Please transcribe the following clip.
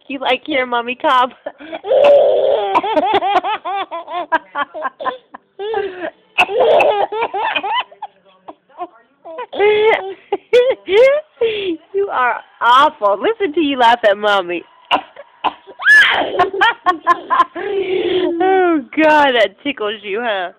You like your mommy cob? You are awful. Listen to you laugh at mommy. Oh God, that tickles you, huh?